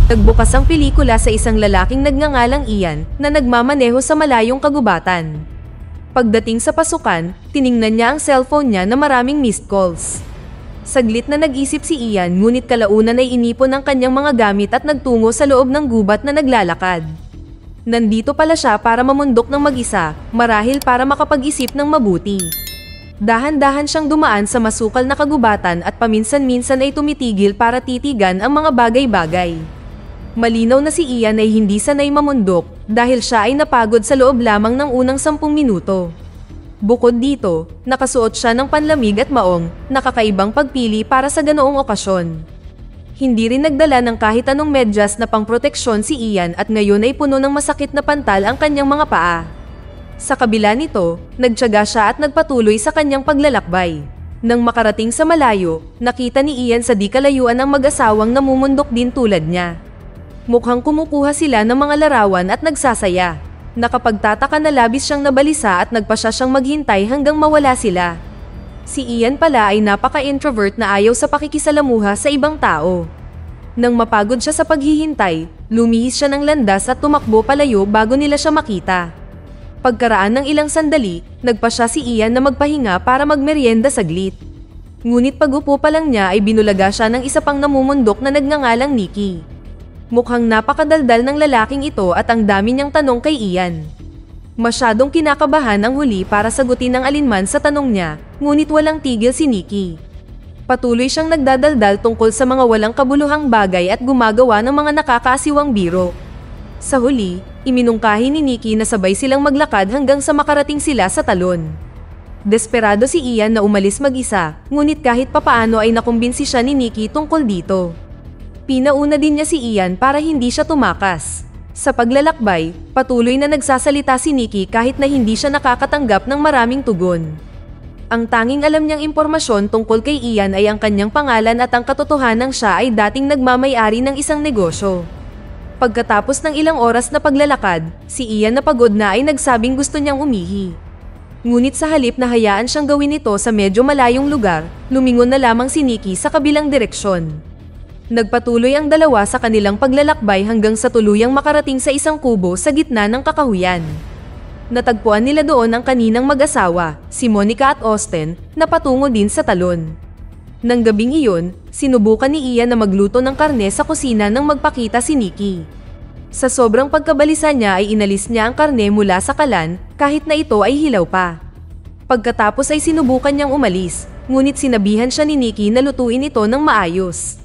Nagbukas ang pelikula sa isang lalaking nagngangalang Ian na nagmamaneho sa malayong kagubatan. Pagdating sa pasukan, tiningnan niya ang cellphone niya na maraming missed calls. Saglit na nag-isip si Ian ngunit kalaunan ay inipon ang kanyang mga gamit at nagtungo sa loob ng gubat na naglalakad. Nandito pala siya para mamundok ng mag-isa, marahil para makapag-isip ng mabuti. Dahan-dahan siyang dumaan sa masukal na kagubatan at paminsan-minsan ay tumitigil para titigan ang mga bagay-bagay. Malinaw na si Ian ay hindi sanay mamundok dahil siya ay napagod sa loob lamang ng unang 10 minuto. Bukod dito, nakasuot siya ng panlamig at maong, nakakaibang pagpili para sa ganoong okasyon. Hindi rin nagdala ng kahit anong medyas na pangproteksyon si Ian at ngayon ay puno ng masakit na pantal ang kanyang mga paa. Sa kabila nito, nagtiyaga siya at nagpatuloy sa kanyang paglalakbay. Nang makarating sa malayo, nakita ni Ian sa di kalayuan ang mag-asawang namumundok din tulad niya. Mukhang kumukuha sila ng mga larawan at nagsasaya. Nakapagtataka na labis siyang nabalisa at nagpa siya siyang maghintay hanggang mawala sila. Si Ian pala ay napaka-introvert na ayaw sa pakikisalamuha sa ibang tao. Nang mapagod siya sa paghihintay, lumihis siya ng landas at tumakbo palayo bago nila siya makita. Pagkaraan ng ilang sandali, nagpa siya si Ian na magpahinga para magmeryenda saglit. Ngunit pag-upo pa lang niya ay binulaga siya ng isa pang namumundok na nagngangalang Nikki. Mukhang napakadaldal ng lalaking ito at ang dami niyang tanong kay Ian. Masyadong kinakabahan ang huli para sagutin ang alinman sa tanong niya, ngunit walang tigil si Nikki. Patuloy siyang nagdadaldal tungkol sa mga walang kabuluhang bagay at gumagawa ng mga nakakaasiwang biro. Sa huli, iminungkahi ni Nikki na sabay silang maglakad hanggang sa makarating sila sa talon. Desperado si Ian na umalis mag-isa, ngunit kahit papaano ay nakumbinsi siya ni Nikki tungkol dito. Pinauna din niya si Ian para hindi siya tumakas. Sa paglalakbay, patuloy na nagsasalita si Nikki kahit na hindi siya nakakatanggap ng maraming tugon. Ang tanging alam niyang impormasyon tungkol kay Ian ay ang kanyang pangalan at ang katotohanang siya ay dating nagmamay-ari ng isang negosyo. Pagkatapos ng ilang oras na paglalakad, si Ian na pagod na ay nagsabing gusto niyang umihi. Ngunit sa halip na hayaan siyang gawin ito sa medyo malayong lugar, lumingon na lamang si Nikki sa kabilang direksyon. Nagpatuloy ang dalawa sa kanilang paglalakbay hanggang sa tuluyang makarating sa isang kubo sa gitna ng kakahuyan. Natagpuan nila doon ang kaninang mag-asawa, si Monica at Austin, na patungo din sa talon. Nang gabing iyon, sinubukan ni Ian na magluto ng karne sa kusina nang magpakita si Nikki. Sa sobrang pagkabalisa niya ay inalis niya ang karne mula sa kalan kahit na ito ay hilaw pa. Pagkatapos ay sinubukan niyang umalis, ngunit sinabihan siya ni Nikki na lutuin ito ng maayos.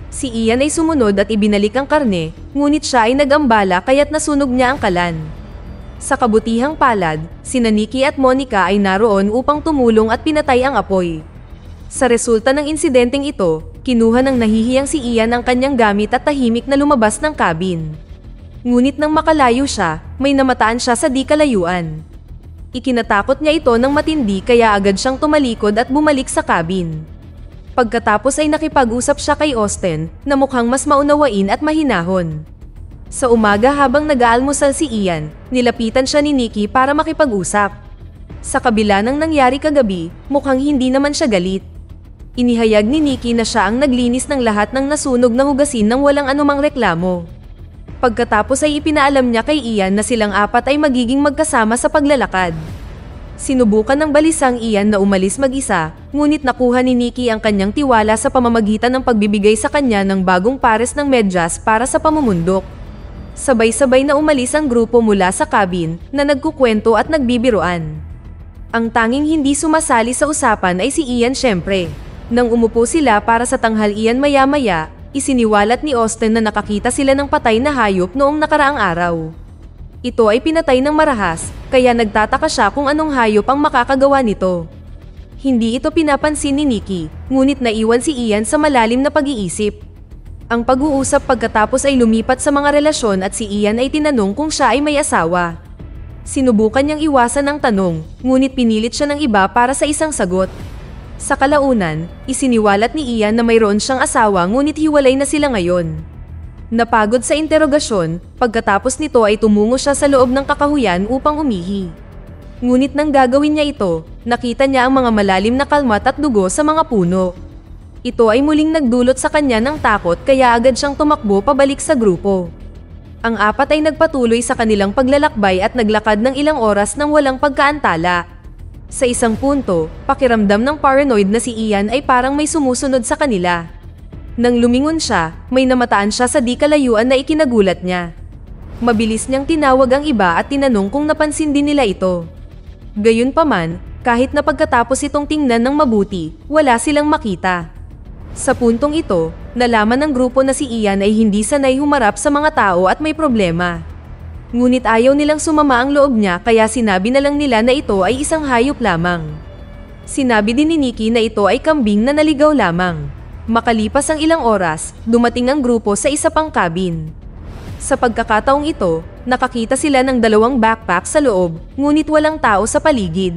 Si Ian ay sumunod at ibinalik ang karne, ngunit siya ay nag-ambala kaya't nasunog niya ang kalan. Sa kabutihang palad, sina Nikki at Monica ay naroon upang tumulong at pinatay ang apoy. Sa resulta ng insidenteng ito, kinuha ng nahihiyang si Ian ang kanyang gamit at tahimik na lumabas ng cabin. Ngunit nang makalayo siya, may namataan siya sa di kalayuan. Ikinatakot niya ito ng matindi kaya agad siyang tumalikod at bumalik sa cabin. Pagkatapos ay nakipag-usap siya kay Austin na mukhang mas maunawain at mahinahon. Sa umaga habang nag-aalmusal si Ian, nilapitan siya ni Nikki para makipag-usap. Sa kabila ng nangyari kagabi, mukhang hindi naman siya galit. Inihayag ni Nikki na siya ang naglinis ng lahat ng nasunog na hugasin nang walang anumang reklamo. Pagkatapos ay ipinaalam niya kay Ian na silang apat ay magiging magkasama sa paglalakad. Sinubukan ng balisang Ian na umalis mag-isa, ngunit nakuha ni Nikki ang kanyang tiwala sa pamamagitan ng pagbibigay sa kanya ng bagong pares ng medyas para sa pamumundok. Sabay-sabay na umalis ang grupo mula sa cabin na nagkukwento at nagbibiruan. Ang tanging hindi sumasali sa usapan ay si Ian syempre. Nang umupo sila para sa tanghalian maya-maya, isiniwalat ni Austin na nakakita sila ng patay na hayop noong nakaraang araw. Ito ay pinatay ng marahas, kaya nagtataka siya kung anong hayop ang makakagawa nito. Hindi ito pinapansin ni Nikki, ngunit naiwan si Ian sa malalim na pag-iisip. Ang pag-uusap pagkatapos ay lumipat sa mga relasyon at si Ian ay tinanong kung siya ay may asawa. Sinubukan niyang iwasan ang tanong, ngunit pinilit siya ng iba para sa isang sagot. Sa kalaunan, isiniwalat ni Ian na mayroon siyang asawa ngunit hiwalay na sila ngayon. Napagod sa interogasyon, pagkatapos nito ay tumungo siya sa loob ng kakahuyan upang umihi. Ngunit nang gagawin niya ito, nakita niya ang mga malalim na kalmat at dugo sa mga puno. Ito ay muling nagdulot sa kanya ng takot kaya agad siyang tumakbo pabalik sa grupo. Ang apat ay nagpatuloy sa kanilang paglalakbay at naglakad ng ilang oras nang walang pagkaantala. Sa isang punto, pakiramdam ng paranoid na si Ian ay parang may sumusunod sa kanila. Nang lumingon siya, may namataan siya sa di kalayuan na ikinagulat niya. Mabilis niyang tinawag ang iba at tinanong kung napansin din nila ito. Gayunpaman, kahit na pagkatapos itong tingnan ng mabuti, wala silang makita. Sa puntong ito, nalaman ng grupo na si Ian ay hindi sanay humarap sa mga tao at may problema. Ngunit ayaw nilang sumama ang loob niya kaya sinabi na lang nila na ito ay isang hayop lamang. Sinabi din ni Nikki na ito ay kambing na naligaw lamang. Makalipas ang ilang oras, dumating ang grupo sa isa pang cabin. Sa pagkakataong ito, nakakita sila ng 2 backpack sa loob, ngunit walang tao sa paligid.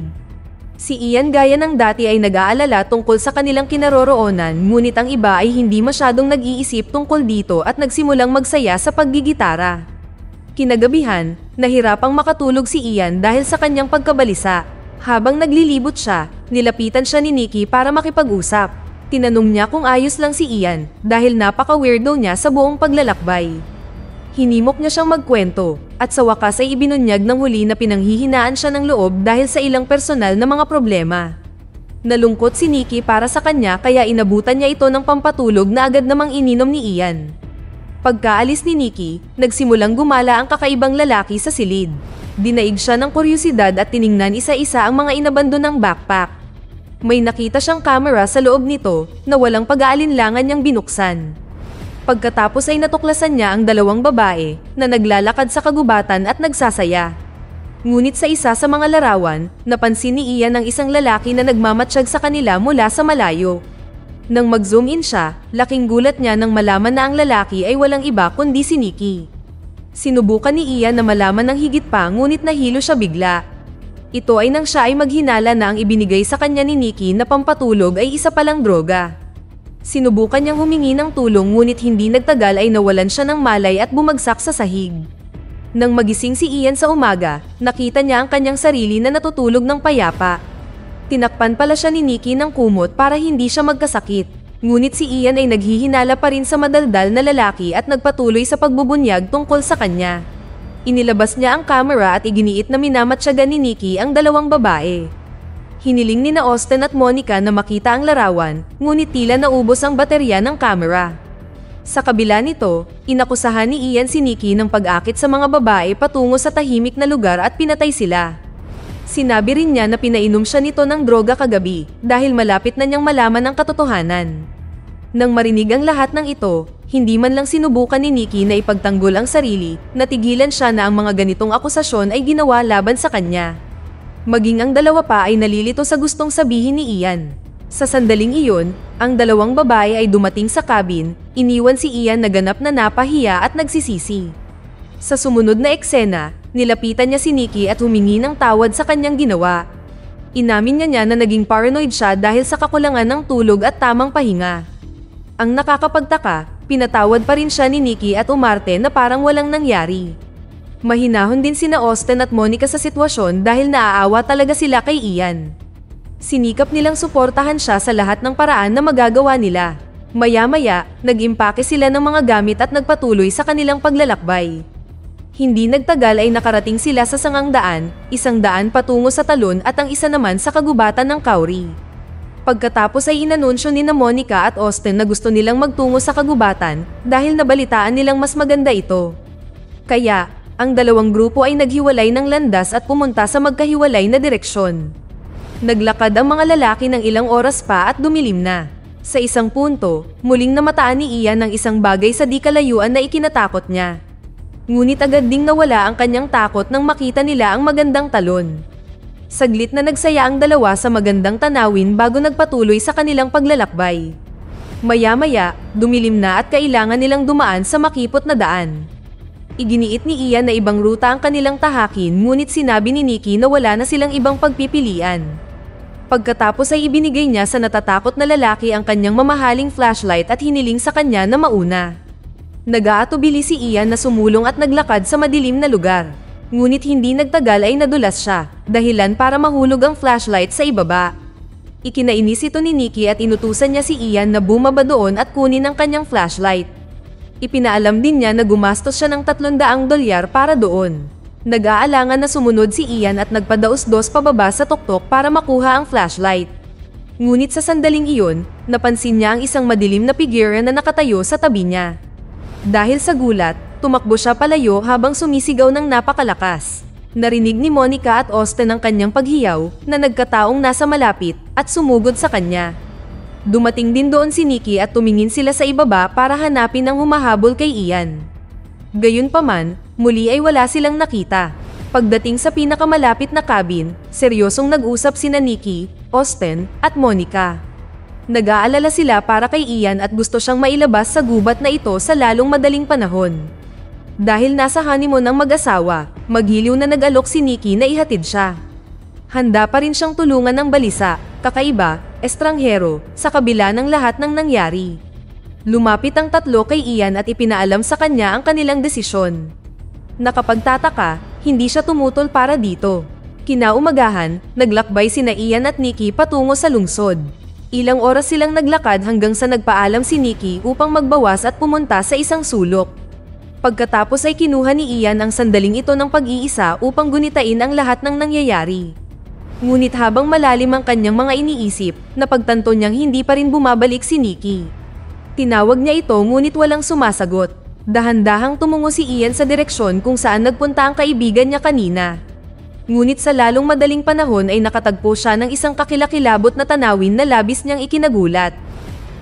Si Ian gaya ng dati ay nag-aalala tungkol sa kanilang kinaroroonan ngunit ang iba ay hindi masyadong nag-iisip tungkol dito at nagsimulang magsaya sa paggigitara. Kinagabihan, nahirapang makatulog si Ian dahil sa kanyang pagkabalisa. Habang naglilibot siya, nilapitan siya ni Nikki para makipag-usap. Tinanong niya kung ayos lang si Ian dahil napaka-weirdo niya sa buong paglalakbay. Hinimok niya siyang magkwento, at sa wakas ay ibinunyag ng huli na pinanghihinaan siya ng loob dahil sa ilang personal na mga problema. Nalungkot si Nikki para sa kanya kaya inabutan niya ito ng pampatulog na agad namang ininom ni Ian. Pagkaalis ni Nikki, nagsimulang gumala ang kakaibang lalaki sa silid. Dinaig siya ng kuryusidad at tiningnan isa-isa ang mga inabandonang backpack. May nakita siyang camera sa loob nito na walang pag-aalinlangan niyang binuksan. Pagkatapos ay natuklasan niya ang 2 babae na naglalakad sa kagubatan at nagsasaya. Ngunit sa isa sa mga larawan, napansin ni Ian ang isang lalaki na nagmamatsyag sa kanila mula sa malayo. Nang mag-zoom in siya, laking gulat niya nang malaman na ang lalaki ay walang iba kundi si Nikki. Sinubukan ni Ian na malaman ng higit pa ngunit nahilo siya bigla. Ito ay nang siya ay maghinala na ang ibinigay sa kanya ni Nikki na pampatulog ay isa palang droga. Sinubukan niyang humingi ng tulong ngunit hindi nagtagal ay nawalan siya ng malay at bumagsak sa sahig. Nang magising si Ian sa umaga, nakita niya ang kanyang sarili na natutulog ng payapa. Tinakpan pala siya ni Nikki ng kumot para hindi siya magkasakit. Ngunit si Ian ay naghihinala pa rin sa madaldal na lalaki at nagpatuloy sa pagbubunyag tungkol sa kanya. Inilabas niya ang camera at iginiit na minamatsagan ni Nikki ang 2 babae. Hiniling ni na Austin at Monica na makita ang larawan, ngunit tila naubos ang baterya ng camera. Sa kabila nito, inakusahan ni Ian si Nikki ng pag-akit sa mga babae patungo sa tahimik na lugar at pinatay sila. Sinabi rin niya na pinainom siya nito ng droga kagabi dahil malapit na niyang malaman ang katotohanan. Nang marinig ang lahat ng ito, hindi man lang sinubukan ni Nikki na ipagtanggol ang sarili, natigilan siya na ang mga ganitong akusasyon ay ginawa laban sa kanya. Maging ang 2 pa ay nalilito sa gustong sabihin ni Ian. Sa sandaling iyon, ang 2 babae ay dumating sa cabin, iniwan si Ian na ganap na napahiya at nagsisisi. Sa sumunod na eksena, nilapitan niya si Nikki at humingi ng tawad sa kanyang ginawa. Inamin niya na naging paranoid siya dahil sa kakulangan ng tulog at tamang pahinga. Ang nakakapagtaka, pinatawad pa rin siya ni Nikki at umarte na parang walang nangyari. Mahinahon din sina Austin at Monica sa sitwasyon dahil naaawa talaga sila kay Ian. Sinikap nilang suportahan siya sa lahat ng paraan na magagawa nila. Maya-maya, nag-impake sila ng mga gamit at nagpatuloy sa kanilang paglalakbay. Hindi nagtagal ay nakarating sila sa Sangang Daan, 100 patungo sa Talon at ang isa naman sa kagubatan ng Kauri. Pagkatapos ay inanunsyo ni na Monica at Austin na gusto nilang magtungo sa kagubatan dahil nabalitaan nilang mas maganda ito. Kaya, ang 2 grupo ay naghiwalay ng landas at pumunta sa magkahiwalay na direksyon. Naglakad ang mga lalaki ng ilang oras pa at dumilim na. Sa isang punto, muling namataan ni Ian ng isang bagay sa di kalayuan na ikinatakot niya. Ngunit agad ding nawala ang kanyang takot nang makita nila ang magandang talon. Saglit na nagsaya ang 2 sa magandang tanawin bago nagpatuloy sa kanilang paglalakbay. Maya-maya, dumilim na at kailangan nilang dumaan sa makipot na daan. Iginiit ni Ian na ibang ruta ang kanilang tahakin ngunit sinabi ni Nikki na wala na silang ibang pagpipilian. Pagkatapos ay ibinigay niya sa natatakot na lalaki ang kanyang mamahaling flashlight at hiniling sa kanya na mauna. Nag-aatubili si Ian na sumulong at naglakad sa madilim na lugar. Ngunit hindi nagtagal ay nadulas siya, dahilan para mahulog ang flashlight sa ibaba. Ikinainis ito ni Nikki at inutusan niya si Ian na bumaba doon at kunin ang kanyang flashlight. Ipinaalam din niya na gumastos siya ng $300 para doon. Nag-aalangan na sumunod si Ian at nagpadaos-dos pababa sa tuktok para makuha ang flashlight. Ngunit sa sandaling iyon, napansin niya ang isang madilim na figure na nakatayo sa tabi niya. Dahil sa gulat, tumakbo siya palayo habang sumisigaw ng napakalakas. Narinig ni Monica at Austin ang kanyang paghiyaw na nagkataong nasa malapit at sumugod sa kanya. Dumating din doon si Nikki at tumingin sila sa ibaba para hanapin ang humahabol kay Ian. Gayunpaman, muli ay wala silang nakita. Pagdating sa pinakamalapit na cabin, seryosong nag-usap sina Nikki, Austin, at Monica. Nag-aalala sila para kay Ian at gusto siyang mailabas sa gubat na ito sa lalong madaling panahon. Dahil nasa honeymoon ang mag-asawa, maghiliw na nag-alok si Nikki na ihatid siya. Handa pa rin siyang tulungan ng balisa, kakaiba, estranghero, sa kabila ng lahat ng nangyari. Lumapit ang tatlo kay Ian at ipinaalam sa kanya ang kanilang desisyon. Nakapagtataka, hindi siya tumutol para dito. Kinaumagahan, naglakbay sina Ian at Nikki patungo sa lungsod. Ilang oras silang naglakad hanggang sa nagpaalam si Nikki upang magbawas at pumunta sa isang sulok. Pagkatapos ay kinuha ni Ian ang sandaling ito ng pag-iisa upang gunitain ang lahat ng nangyayari. Ngunit habang malalim ang kanyang mga iniisip, napagtanto niyang hindi pa rin bumabalik si Nikki. Tinawag niya ito ngunit walang sumasagot. Dahan-dahang tumungo si Ian sa direksyon kung saan nagpunta ang kaibigan niya kanina. Ngunit sa lalong madaling panahon ay nakatagpo siya ng isang kakilakilabot na tanawin na labis niyang ikinagulat.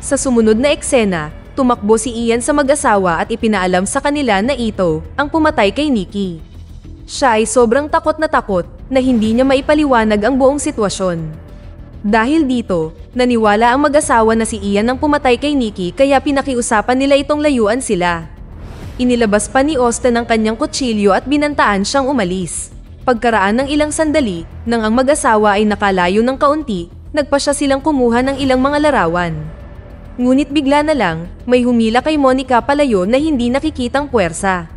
Sa sumunod na eksena, tumakbo si Ian sa mag-asawa at ipinaalam sa kanila na ito ang pumatay kay Nikki. Siya ay sobrang takot na hindi niya maipaliwanag ang buong sitwasyon. Dahil dito, naniwala ang mag-asawa na si Ian ang pumatay kay Nikki kaya pinakiusapan nila itong layuan sila. Inilabas pa ni Austin ang kanyang kutsilyo at binantaan siyang umalis. Pagkaraan ng ilang sandali, nang ang mag-asawa ay nakalayo ng kaunti, nagpa siya silang kumuha ng ilang mga larawan. Ngunit bigla na lang, may humila kay Monica palayo na hindi nakikitang puwersa.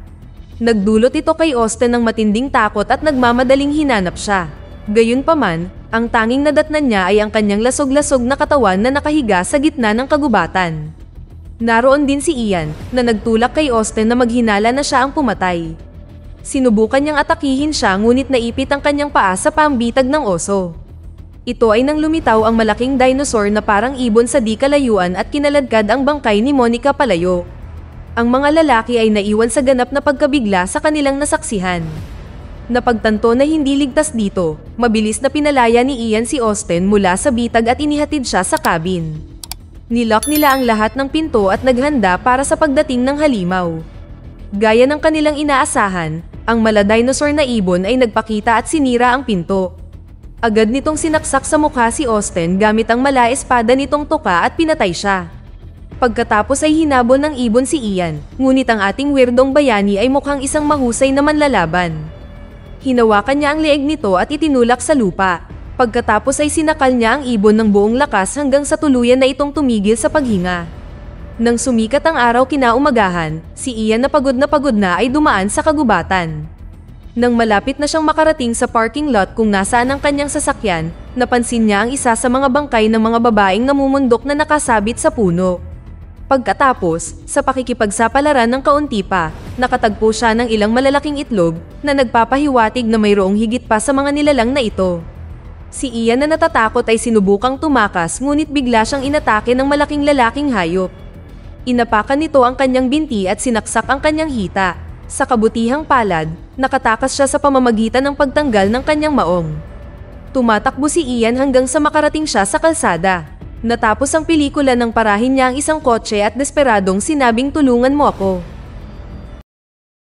Nagdulot ito kay Austin ng matinding takot at nagmamadaling hinanap siya. Gayunpaman, ang tanging nadatnan niya ay ang kanyang lasog-lasog na katawan na nakahiga sa gitna ng kagubatan. Naroon din si Ian, na nagtulak kay Austin na maghinala na siya ang pumatay. Sinubukan niyang atakihin siya ngunit naipit ang kanyang paa sa pambitag ng oso. Ito ay nang lumitaw ang malaking dinosaur na parang ibon sa di kalayuan at kinaladkad ang bangkay ni Monica palayo. Ang mga lalaki ay naiwan sa ganap na pagkabigla sa kanilang nasaksihan. Napagtanto na hindi ligtas dito, mabilis na pinalaya ni Ian si Austin mula sa bitag at inihatid siya sa cabin. Nilock nila ang lahat ng pinto at naghanda para sa pagdating ng halimaw. Gaya ng kanilang inaasahan, ang mala-dinosaur na ibon ay nagpakita at sinira ang pinto. Agad nitong sinaksak sa mukha si Austin gamit ang mala-espada nitong toka at pinatay siya. Pagkatapos ay hinabol ng ibon si Ian, ngunit ang ating weirdong bayani ay mukhang isang mahusay na manlalaban. Hinawakan niya ang leeg nito at itinulak sa lupa. Pagkatapos ay sinakal niya ang ibon ng buong lakas hanggang sa tuluyan na itong tumigil sa paghinga. Nang sumikat ang araw kinaumagahan, si Ian na pagod na ay dumaan sa kagubatan. Nang malapit na siyang makarating sa parking lot kung nasaan ang kanyang sasakyan, napansin niya ang isa sa mga bangkay ng mga babaeng namumundok na nakasabit sa puno. Pagkatapos, sa pakikipagsapalaran ng kaunti pa, nakatagpo siya ng ilang malalaking itlog na nagpapahiwatig na mayroong higit pa sa mga nilalang na ito. Si Ian na natatakot ay sinubukang tumakas ngunit bigla siyang inatake ng malaking lalaking hayop. Inapakan nito ang kanyang binti at sinaksak ang kanyang hita. Sa kabutihang palad, nakatakas siya sa pamamagitan ng pagtanggal ng kanyang maong. Tumatakbo si Ian hanggang sa makarating siya sa kalsada. Natapos ang pelikula nang parahin niya ang isang kotse at desperadong sinabing tulungan mo ako.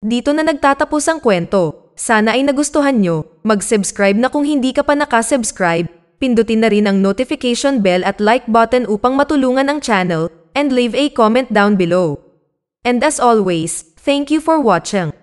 Dito na nagtatapos ang kwento. Sana ay nagustuhan nyo. Mag-subscribe na kung hindi ka pa nakasubscribe. Pindutin na rin ang notification bell at like button upang matulungan ang channel, and leave a comment down below. And as always, thank you for watching.